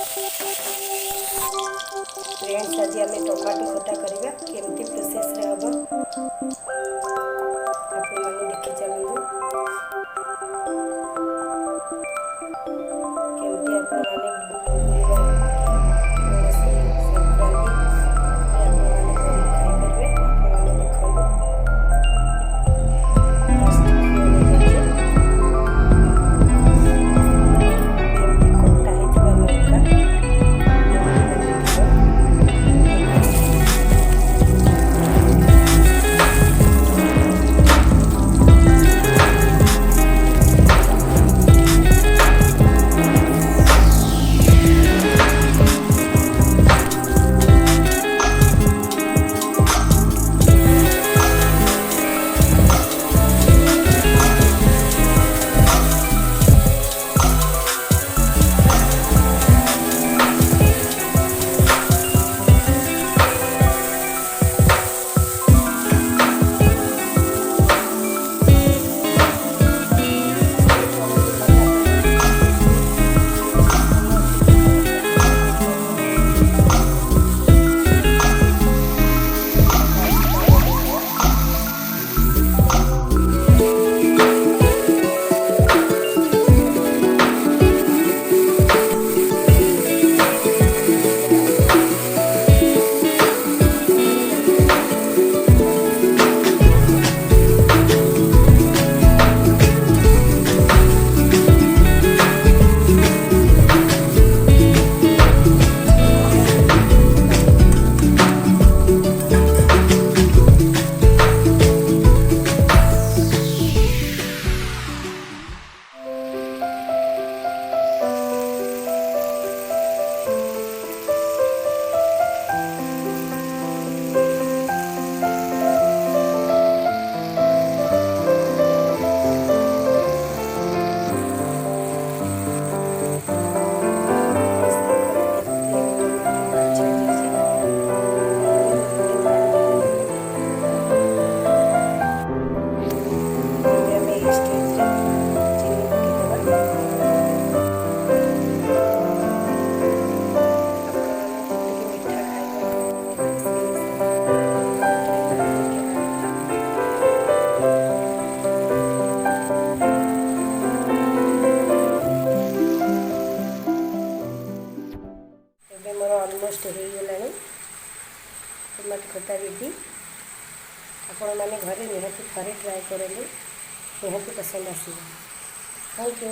Friends आज आम tomato खटा करवा केमती प्रोसेस रे हम आपण मैंने देखी चलू केमती आपण मैंने मोर ऑलमोस्ट हो गला टमाटो खटा रेडी आपण मैंने घरे निहाती थे ट्राए करेंगे निहाती पसंद आस। Thank you.